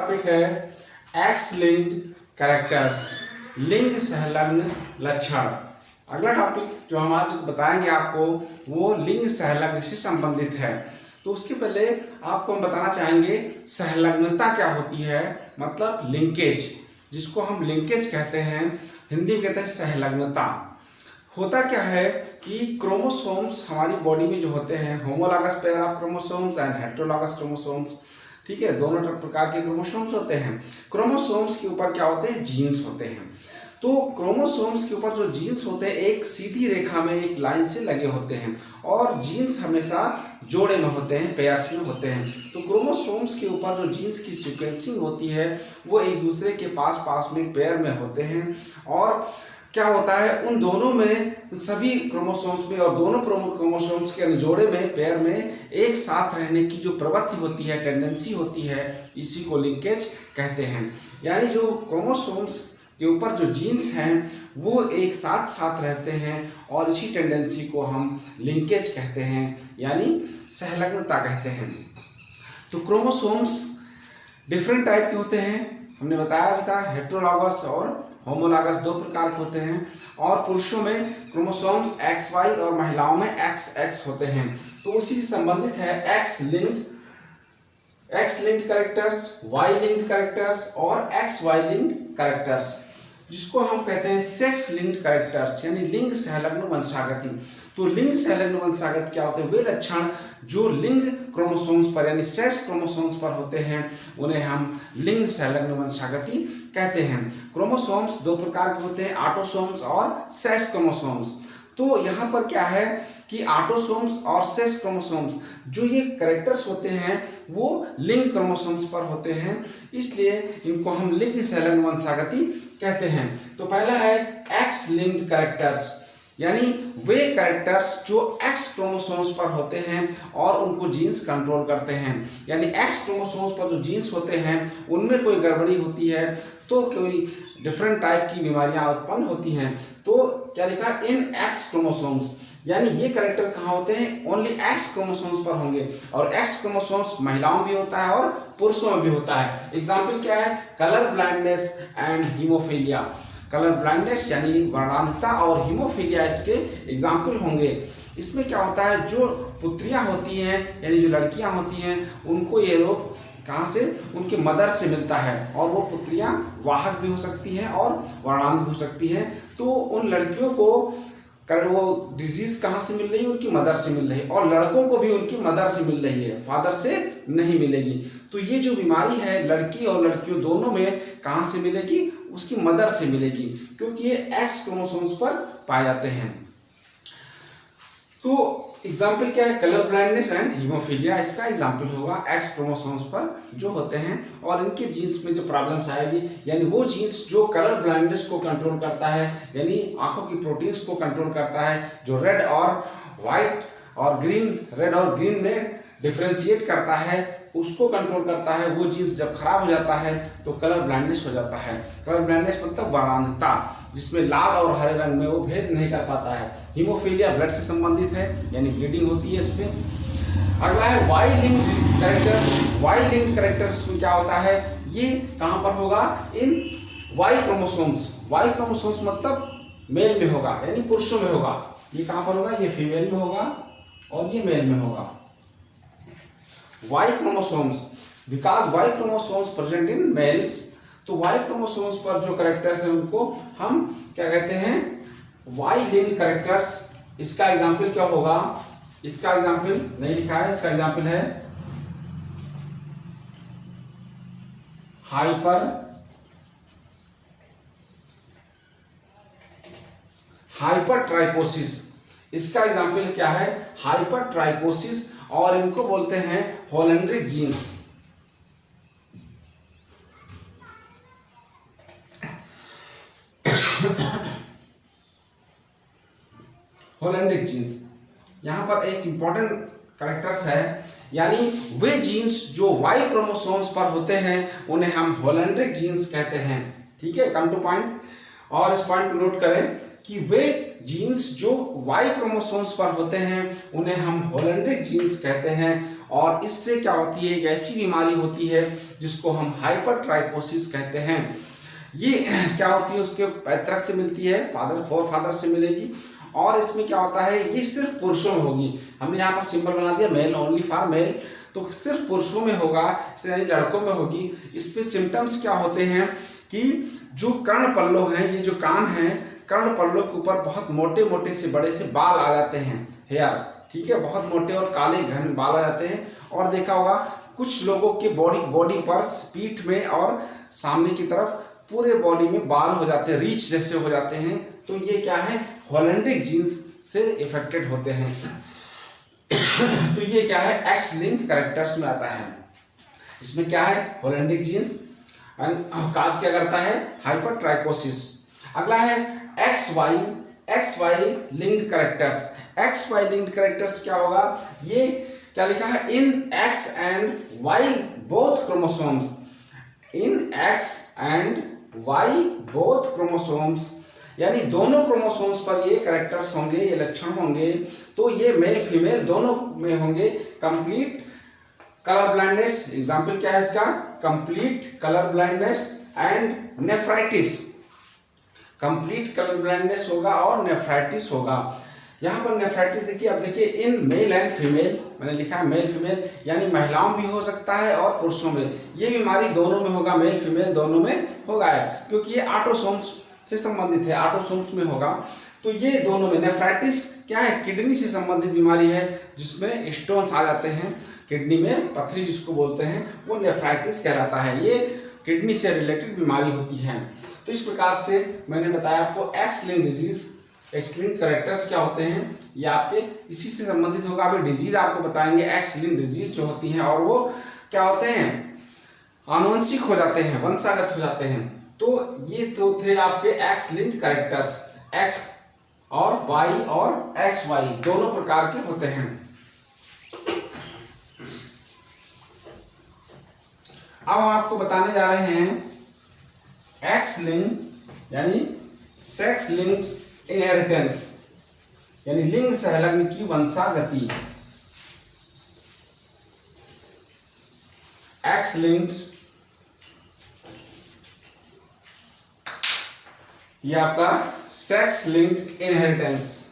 Topic है x linked characters, लिंग संलग्न लक्षण। अगला टॉपिक जो हम आज बताएंगे आपको वो लिंग संलग्न से संबंधित है। तो उसके पहले आपको हम बताना चाहेंगे संलग्नता क्या होती है, मतलब लिंकेज, जिसको हम लिंकेज कहते हैं, हिंदी में कहते हैं संलग्नता। होता क्या है कि क्रोमोसोम्स हमारी बॉडी में जो होते हैं, homologous pair of chromosomes and heterologous chromosomes, ठीक है, दोनों प्रकार के क्रोमोसोम्स होते हैं। क्रोमोसोम्स के ऊपर क्या होते हैं, जीन्स होते हैं। तो क्रोमोसोम्स के ऊपर जो जीन्स होते हैं एक सीधी रेखा में, एक लाइन से लगे होते हैं, और जीन्स हमेशा जोड़े में होते हैं, पेयर्स में होते हैं। तो क्रोमोसोम्स के ऊपर जो जीन्स की सीक्वेंसिंग होती है वो एक दूसरे के पास पास में पेयर में होते हैं। और क्या होता है, उन दोनों में, सभी क्रोमोसोम्स में और दोनों क्रोमोसोम्स के जोड़े में, पेयर में एक साथ रहने की जो प्रवृत्ति होती है, टेंडेंसी होती है, इसी को लिंकेज कहते हैं। यानी जो क्रोमोसोम्स के ऊपर जो जीन्स हैं वो एक साथ साथ रहते हैं, और इसी टेंडेंसी को हम लिंकेज कहते हैं, यानी संलग्नता कहते हैं। तो क्रोमोसोम्स डिफरेंट टाइप के होते हैं, हमने बताया भी था, हेटेरोलॉगस और होमोलॉगस दो प्रकार के होते हैं। और पुरुषों में क्रोमोसोम्स XY और महिलाओं में XX होते हैं। तो उसी से संबंधित है x linked characters, Y linked characters और XY लिंक्ड कैरेक्टर्स, जिसको हम कहते हैं सेक्स लिंक्ड कैरेक्टर्स, यानी लिंग संलग्न वंशागति। तो लिंग संलग्न वंशागत क्या होते हैं, वे लक्षण जो लिंग क्रोमोसोम्स पर यानी सेक्स क्रोमोसोम्स पर होते हैं उन्हें हम लिंग संलग्न वंशागति कहते हैं। क्रोमोसोम्स दो प्रकार के होते हैं, ऑटोसोम्स और सेक्स क्रोमोसोम्स। तो यहाँ पर क्या है कि ऑटोसोम्स और सेक्स क्रोमोसोम्स जो ये कैरेक्टर्स होते हैं वो लिंग क्रोमोसोम्स पर होते हैं, इसलिए इनको हम लिंग संलग्न वंशागति कहते हैं। तो पहला है एक्स लिंक्ड कैरेक्टर्स, यानी वे कैरेक्टर्स जो एक्स क्रोमोसोम्स पर होते हैं और उनको जीन्स कंट्रोल करते हैं। यानी एक्स क्रोमोसोम्स पर जो जीन्स होते हैं उनमें कोई गड़बड़ी होती है तो कोई डिफरेंट टाइप की बीमारियां उत्पन्न होती हैं। तो क्या लिखा, इन एक्स क्रोमोसोम्स, यानी ये कैरेक्टर कहाँ होते हैं, ओनली एक्स क्रोमोसोम्स पर होंगे। और एक्स क्रोमोसोम्स महिलाओं में भी होता है और पुरुषों में भी होता है। एग्जाम्पल क्या है, colour blindness and haemophilia. Colour blindness यानी वर्णांधता और हीमोफीलिया इसके एग्जाम्पल होंगे। इसमें क्या होता है, जो पुत्रियां होती हैं यानी जो लड़कियां होती हैं उनको ये रोग कहाँ से, उनकी मदर से मिलता है, और वो पुत्रियां वाहक भी हो सकती हैं और वर्णांध भी हो सकती हैं। तो उन लड़कियों को वो डिजीज कहाँ से मिल रही है, उनकी मदर से मिल रही है, और लड़कों को भी उनकी मदर से मिल रही है, फादर से नहीं मिलेगी। तो ये जो बीमारी है लड़की और लड़कियों दोनों में कहाँ से मिलेगी, उसकी मदर से मिलेगी, क्योंकि ये एक्स क्रोमोसोम्स पर पाए जाते हैं। तो एग्जाम्पल क्या है, कलर ब्लाइंडनेस एंड हीमोफीलिया, इसका एग्जाम्पल होगा एक्स क्रोमोसोम्स पर जो होते हैं, और इनके जीन्स में जो प्रॉब्लम्स आएगी, यानी वो जीन्स जो कलर ब्लाइंडनेस को कंट्रोल करता है, यानी आंखों की प्रोटीन्स को कंट्रोल करता है, जो रेड और वाइट और ग्रीन, रेड और ग्रीन में डिफ्रेंशिएट करता है, उसको कंट्रोल करता है। वो जीन्स जब खराब हो जाता है तो कलर ब्लाइंडनेस हो जाता है। कलर ब्लाइंडनेस मतलब वर्णांधता, जिसमें लाल और हरे रंग में वो भेद नहीं कर पाता है। हीमोफीलिया ब्लड से संबंधित है, यानी ब्लीडिंग होती है इसमें। अगला है Y linked characters. Y linked characters में क्या होता है, ये कहाँ पर होगा, in Y chromosomes. Y chromosomes मतलब मेल में होगा, यानी पुरुषों में होगा। ये कहाँ पर होगा, ये फीमेल में होगा और ये मेल में होगा। Y chromosomes, because Y chromosomes present in males, तो Y chromosomes पर जो कैरेक्टर्स हैं उनको हम क्या कहते हैं, Y linked कैरेक्टर्स। इसका एग्जाम्पल क्या होगा, इसका एग्जाम्पल नहीं लिखा है, इसका एग्जाम्पल है हाइपरट्राइकोसिस। इसका एग्जाम्पल क्या है, हाइपरट्राइकोसिस, और इनको बोलते हैं होलेंड्रिक जीन्स। होलेंड्रिक जीन्स यहाँ पर एक इंपॉर्टेंट कैरेक्टर्स है, यानी वे जीन्स जो वाई क्रोमोसोम्स पर होते हैं उन्हें हम होलेंड्रिक जीन्स कहते हैं। ठीक है, कम टू पॉइंट। और इस पॉइंट को नोट करें कि वे जीन्स जो वाई क्रोमोसोम्स पर होते हैं उन्हें हम होलेंड्रिक जीन्स कहते हैं, और इससे क्या होती है, एक ऐसी बीमारी होती है जिसको हम हाइपरट्राइकोसिस कहते हैं। ये क्या होती है, उसके पैतृक से मिलती है, फोर फादर से मिलेगी। और इसमें क्या होता है, ये सिर्फ पुरुषों में होगी। हमने यहाँ पर सिंबल बना दिया मेल, ओनली फॉर मेल, तो सिर्फ पुरुषों में होगा, यानी लड़कों में होगी। इसमें सिम्टम्स क्या होते हैं कि जो कर्ण पल्लो हैं, ये जो कान हैं, कर्ण पल्लो के ऊपर बहुत मोटे मोटे से बड़े से बाल आ जाते हैं, हेयर, ठीक है, बहुत मोटे और काले घन बाल आ जाते हैं। और देखा होगा कुछ लोगों के बॉडी पर, पीठ में और सामने की तरफ पूरे बॉडी में बाल हो जाते हैं, रीछ जैसे हो जाते हैं। तो ये क्या है, हॉलैंडिक जीन्स से इफेक्टेड होते हैं। तो ये क्या है, एक्स लिंक्ड कैरेक्टर्स में आता है। इसमें क्या है, हॉलैंडिक जीन्स, काज क्या करता है, हाइपरट्राइकोसिस। अगला है X Y linked characters. X Y linked characters क्या होगा, ये क्या लिखा है, in X and Y both chromosomes, in X and Y both chromosomes, यानी दोनों क्रोमोसोम्स पर ये कैरेक्टर्स होंगे, ये लक्षण होंगे। तो ये मेल फीमेल दोनों में होंगे। कंप्लीट कलर ब्लाइंडनेस, एग्जाम्पल क्या है इसका, complete colour blindness and nephritis. Complete colour blindness होगा और नेफ्राइटिस होगा। यहाँ पर नेफ्राइटिस देखिए, अब देखिए इन मेल एंड फीमेल, मैंने लिखा है मेल फीमेल, यानी महिलाओं में भी हो सकता है और पुरुषों में। ये बीमारी दोनों में होगा, मेल फीमेल दोनों में होगा, क्योंकि ये ऑटोसोम्स से संबंधित है, ऑटोसोम्स में होगा। तो ये दोनों में। नेफ्राइटिस क्या है, किडनी से संबंधित बीमारी है, जिसमें स्टोन्स आ जाते हैं किडनी में, पथरी जिसको बोलते हैं, वो नेफ्राइटिस कहलाता है। ये किडनी से रिलेटेड बीमारी होती है। तो इस प्रकार से मैंने बताया आपको x linked disease, x linked characters क्या होते हैं, ये आपके इसी से संबंधित होगा। अभी डिजीज आपको बताएंगे, एक्स लिंक्ड डिजीज जो होती हैं, और वो क्या होते हैं, आनुवंशिक हो जाते हैं, वंशागत हो जाते हैं। तो ये तो थे आपके एक्स लिंक्ड कैरेक्टर्स, एक्स और वाई और एक्स वाई दोनों प्रकार के होते हैं। अब हम आपको बताने जा रहे हैं एक्स लिंक्ड यानी सेक्स लिंक्ड इनहेरिटेंस, यानी लिंग सहलग्न की वंशागति। एक्स लिंक्ड, ये आपका sex linked inheritance.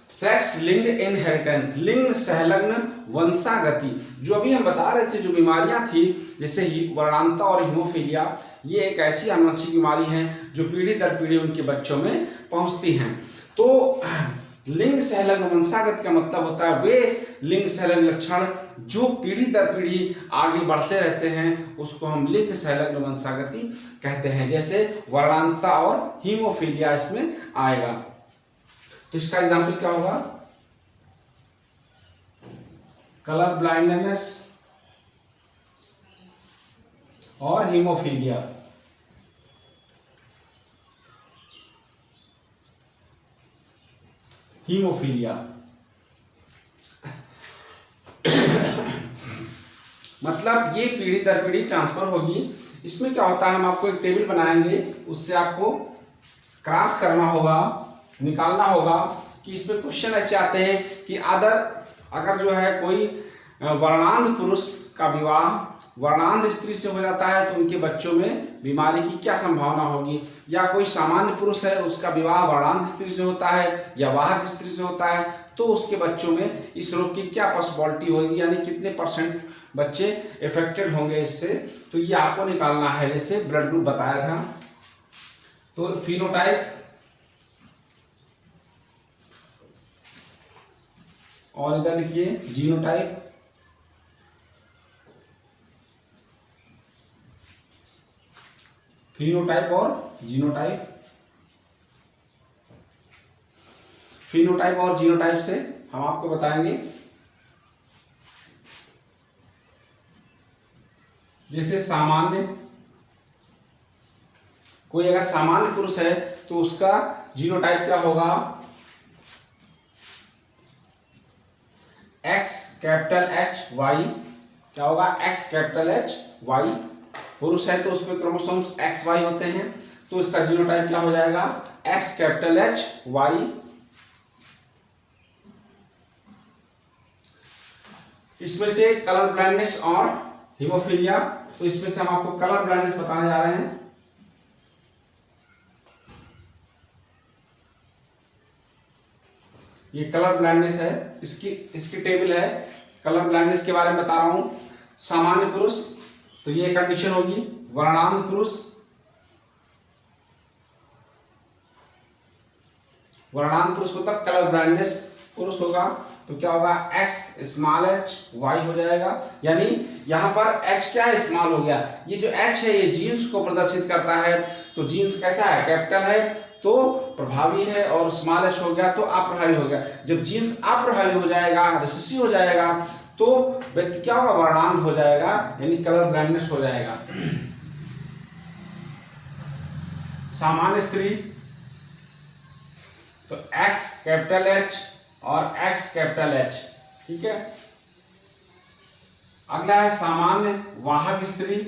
Sex linked inheritance, लिंग सहलग्न वंशागति। जो अभी हम बता रहे थे, जो बीमारियां थी, जैसे ही वर्णांता और हीमोफीलिया, ये एक ऐसी आनुवंशिक बीमारी है जो पीढ़ी दर पीढ़ी उनके बच्चों में पहुंचती हैं। तो लिंग सहलग्न वंशागत का मतलब होता है वे लिंग सहलग्न लक्षण जो पीढ़ी दर पीढ़ी आगे बढ़ते रहते हैं, उसको हम लिंग सहलग्न वंशागति कहते हैं। जैसे वर्णांता और हीमोफीलिया इसमें आएगा। तो इसका एग्जाम्पल क्या होगा, कलर ब्लाइंडनेस और हीमोफीलिया। हीमोफीलिया मतलब ये पीढ़ी दर पीढ़ी ट्रांसफर होगी। इसमें क्या होता है, हम आपको एक टेबल बनाएंगे, उससे आपको क्रॉस करना होगा, निकालना होगा कि इसमें क्वेश्चन ऐसे आते हैं कि अगर जो है कोई वर्णांध पुरुष का विवाह वर्णांध स्त्री से हो जाता है तो उनके बच्चों में बीमारी की क्या संभावना होगी, या कोई सामान्य पुरुष है उसका विवाह वर्णांध स्त्री से होता है या वाहक स्त्री से होता है, तो उसके बच्चों में इस रोग की क्या पॉसिबिलिटी होगी, यानी कितने % बच्चे इफेक्टेड होंगे इससे। तो ये आपको निकालना है। जैसे ब्लड ग्रुप बताया था, तो फिनोटाइप और इधर लिखिए जीनोटाइप, फिनोटाइप और जीनोटाइप। फिनोटाइप और जीनोटाइप से हम आपको बताएंगे, जैसे सामान्य, कोई अगर सामान्य पुरुष है तो उसका जीनोटाइप क्या होगा, XH क्या होगा, XH। पुरुष है तो उसमें क्रोमोसोम्स XY होते हैं, तो इसका जीनोटाइप क्या हो जाएगा, एक्स कैपिटल एच वाई। इसमें से कलर ब्लाइंडनेस और हीमोफीलिया, तो इसमें से हम आपको कलर ब्लाइंडनेस बताने जा रहे हैं। ये कलर ब्लाइंडनेस है, इसकी टेबल है। कलर ब्लाइंडनेस के बारे में बता रहा हूं। सामान्य पुरुष, तो ये कंडीशन होगी। वर्णांध पुरुष, वर्णांध पुरुष मतलब कलर ब्लाइंडनेस पुरुष होगा, तो क्या होगा, एक्स स्मॉल एच वाई हो जाएगा। यानी यहां पर एक्स क्या है, स्मॉल हो गया। ये जो एच है ये जीन्स को प्रदर्शित करता है, तो जीन्स कैसा है, कैपिटल है तो प्रभावी है, और स्मॉल एच हो गया तो अप्रभावी हो गया। जब जीन्स अप्रभावी हो जाएगा, रिसेसिव हो जाएगा, तो व्यक्ति क्या होगा, वर्णांध हो जाएगा, यानी कलर ब्लाइंडनेस हो जाएगा। सामान्य स्त्री, तो एक्स कैपिटल एच और एक्स कैपिटल एच, ठीक है। अगला है सामान्य वाहक स्त्री।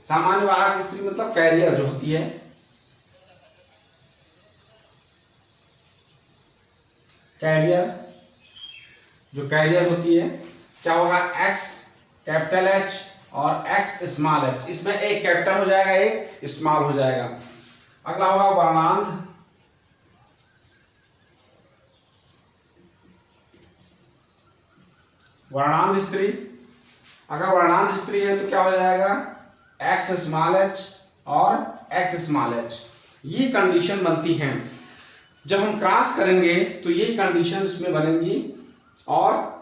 सामान्य वाहक स्त्री मतलब कैरियर जो होती है, कैरियर जो कैरियर होती है, क्या होगा, एक्स कैपिटल एच और एक्स स्मॉल एच। इसमें एक कैपिटल हो जाएगा, एक स्मॉल हो जाएगा। अगला होगा वर्णांध, वर्णांध स्त्री। अगर वर्णांध स्त्री है तो क्या हो जाएगा, एक्स स्मॉल एच और एक्स स्मॉल एच। ये कंडीशन बनती है। जब हम क्रॉस करेंगे तो ये कंडीशन इसमें बनेंगी, और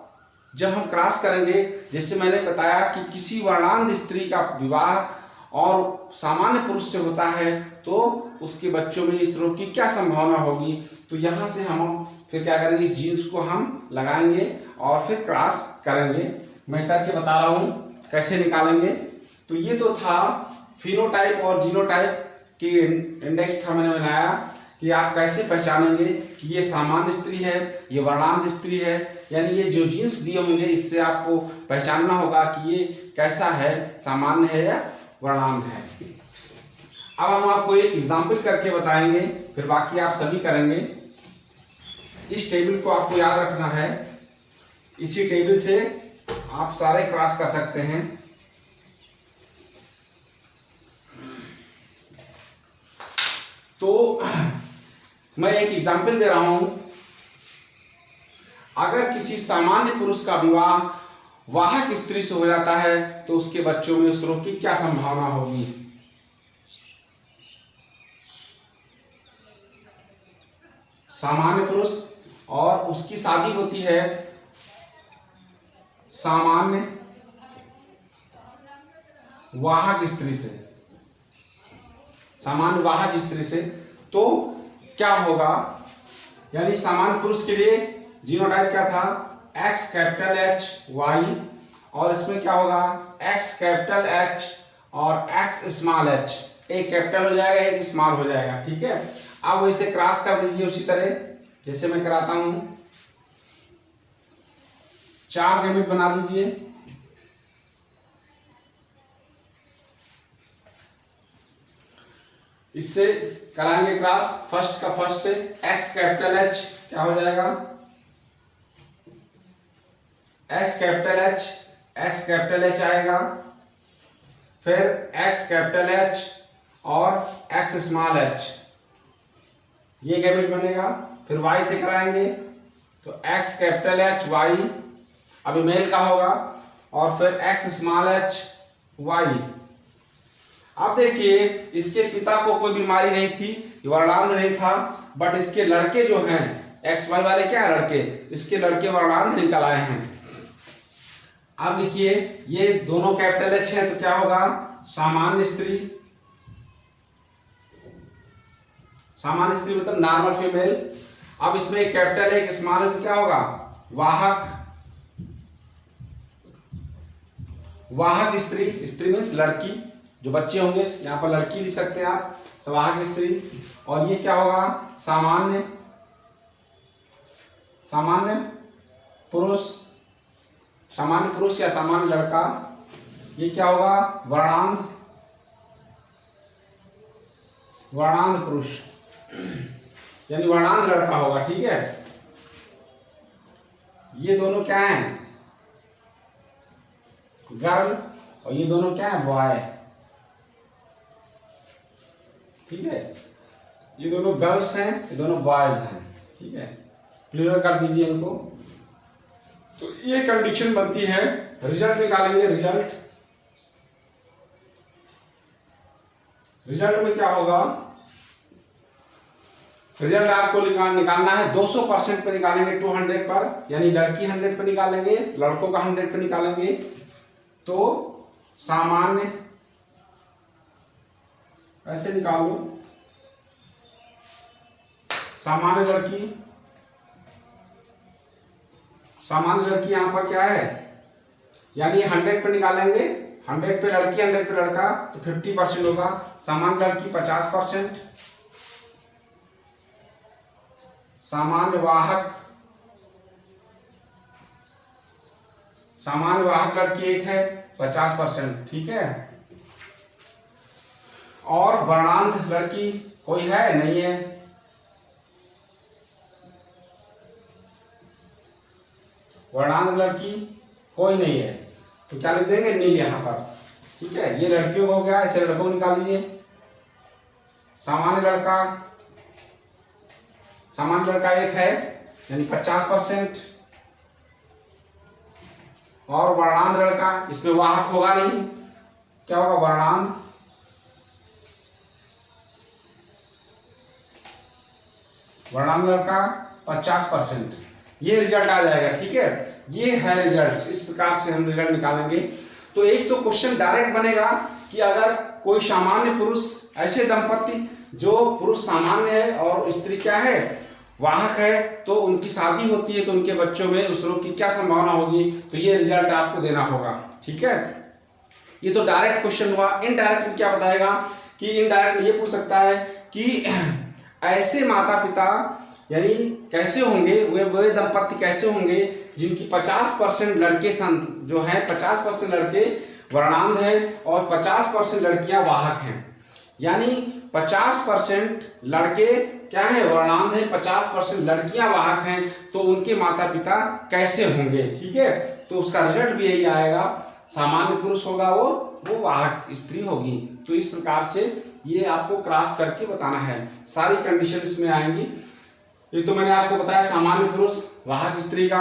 जब हम क्रॉस करेंगे, जैसे मैंने बताया कि किसी वर्णांध स्त्री का विवाह और सामान्य पुरुष से होता है, तो उसके बच्चों में इस रोग की क्या संभावना होगी। तो यहाँ से हम फिर क्या करेंगे, इस जीन्स को हम लगाएंगे और फिर क्रॉस करेंगे। मैं करके बता रहा हूँ कैसे निकालेंगे। तो ये तो था फिनोटाइप और जीनोटाइप की इंडेक्स था, मैंने बनाया कि आप कैसे पहचानेंगे कि ये सामान्य स्त्री है, ये वर्णांध स्त्री है। यानी ये जो जीन्स दिए होंगे इससे आपको पहचानना होगा कि ये कैसा है, सामान्य है या वर्णांध है। अब हम आपको एक एग्जाम्पल करके बताएंगे, फिर बाकी आप सभी करेंगे। इस टेबल को आपको याद रखना है, इसी टेबल से आप सारे क्रॉस कर सकते हैं। तो मैं एक एग्जाम्पल दे रहा हूं। अगर किसी सामान्य पुरुष का विवाह वाहक स्त्री से हो जाता है, तो उसके बच्चों में उस रोग की क्या संभावना होगी। सामान्य पुरुष और उसकी शादी होती है सामान्य वाहक स्त्री से, सामान्य वाहक स्त्री से, तो क्या होगा, यानी सामान्य पुरुष के लिए जीनोटाइप क्या था, एक्स कैपिटल एच वाई, और इसमें क्या होगा, एक्स कैपिटल एच और एक्स स्मॉल एच। एक कैपिटल हो जाएगा, एक स्मॉल हो जाएगा, ठीक है। अब इसे क्रॉस कर दीजिए उसी तरह जैसे मैं कराता हूं। 4 गैमेट बना दीजिए। इससे कराएंगे क्रॉस, फर्स्ट का फर्स्ट से, एक्स कैपिटल एच क्या हो जाएगा, x capital H, x capital H आएगा, फिर एक्स कैपिटल एच और एक्स स्मॉल एच, ये गैमेट बनेगा। फिर वाई से कराएंगे तो एक्स कैपिटल एच वाई, अभी मेल का होगा, और फिर एक्स स्मॉल एच वाई। अब देखिए, इसके पिता को कोई बीमारी नहीं थी, वर्णांध नहीं था, बट इसके लड़के जो हैं एक्स वाई वाले क्या है, लड़के, इसके लड़के वर्णांध निकल आए हैं। अब लिखिए, ये दोनों कैपिटल एच है तो क्या होगा, सामान्य स्त्री, सामान्य स्त्री मतलब नॉर्मल फीमेल। अब इसमें एक कैपिटल है एक स्मॉल है तो क्या होगा, वाहक, वाहक स्त्री, स्त्री मीन्स लड़की, जो बच्चे होंगे यहाँ पर लड़की लिख सकते हैं आप, वाहक स्त्री। और ये क्या होगा, सामान्य, सामान्य पुरुष, सामान्य पुरुष या सामान्य लड़का, ये क्या होगा, वर्णांध पुरुष यानी वर्णांध लड़का होगा। ठीक है, ये दोनों क्या हैं, गर्ल, और ये दोनों क्या है, बॉय। ठीक है, ये दोनों गर्ल्स हैं, ये दोनों बॉयज हैं। ठीक है, क्लियर कर दीजिए इनको। तो ये कंडीशन बनती है, रिजल्ट निकालेंगे। रिजल्ट में क्या होगा, रिजल्ट आपको निकालना है 200% पे निकालेंगे, 200 पर, यानी लड़की 100 पे निकालेंगे, लड़कों का 100 पे निकालेंगे। तो सामान्य ऐसे निकाल लो, सामान्य लड़की यहां पर क्या है, यानी 100 पे निकालेंगे, 100 पे लड़की 100 पे लड़का, तो 50% होगा। सामान्य लड़की 50%, सामान्य वाहक लड़की एक है, 50%। ठीक है, और वर्णांध लड़की कोई है, नहीं है। वर्णांध लड़की कोई नहीं है, तो क्या लिख देंगे, नील यहां पर। ठीक है, ये लड़कियों को हो गया, इसे लड़कों को निकाल लीजिए। सामान्य लड़का एक है, यानी 50%, और वर्णांध लड़का, इसमें वाहक होगा नहीं, क्या होगा, वर्णांध लड़का 50%। ये रिजल्ट आ जाएगा। ठीक है, ये है रिजल्ट। इस प्रकार से हम रिजल्ट निकालेंगे। तो एक तो क्वेश्चन डायरेक्ट बनेगा कि अगर कोई सामान्य पुरुष, ऐसे दंपत्ति जो पुरुष सामान्य है और स्त्री क्या है, वाहक है, तो उनकी शादी होती है, तो उनके बच्चों में उस रोग की क्या संभावना होगी, तो ये रिजल्ट आपको देना होगा। ठीक है, ये तो डायरेक्ट क्वेश्चन हुआ। इनडायरेक्ट में क्या बताएगा कि इनडायरेक्ट ये पूछ सकता है कि ऐसे माता पिता यानी कैसे होंगे, वे दंपत्ति कैसे होंगे जिनकी 50% लड़के जो हैं, 50% लड़के वर्णांध हैं और 50% लड़कियां वाहक हैं। यानी 50% लड़के क्या है, वर्णांध है, 50% लड़कियां वाहक हैं, तो उनके माता पिता कैसे होंगे। ठीक है, तो उसका रिजल्ट भी यही आएगा, सामान्य पुरुष होगा वो वाहक स्त्री होगी। तो इस प्रकार से ये आपको क्रॉस करके बताना है, सारी कंडीशन इसमें आएंगी। ये तो मैंने आपको बताया, सामान्य पुरुष वाहक स्त्री का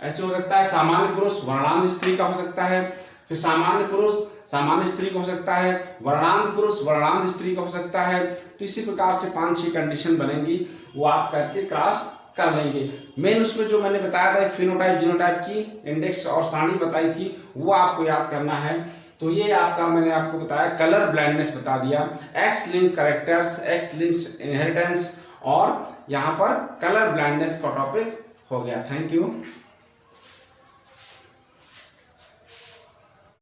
ऐसे हो सकता है, सामान्य पुरुष वर्णांध स्त्री का हो सकता है, फिर सामान्य पुरुष सामान्य स्त्री का हो सकता है, वर्णांध पुरुष वर्णांध स्त्री का हो सकता है। तो इसी प्रकार से 5-6 कंडीशन बनेंगी, वो आप करके क्रॉस कर लेंगे। मेन उसमें जो मैंने बताया था, फिनोटाइप जीनोटाइप की इंडेक्स और सारणी बताई थी, वो आपको याद करना है। तो ये आपका मैंने आपको बताया, कलर ब्लाइंडनेस बता दिया, x linked characters, x linked inheritance, और यहाँ पर कलर ब्लाइंडनेस का टॉपिक हो गया। Thank you.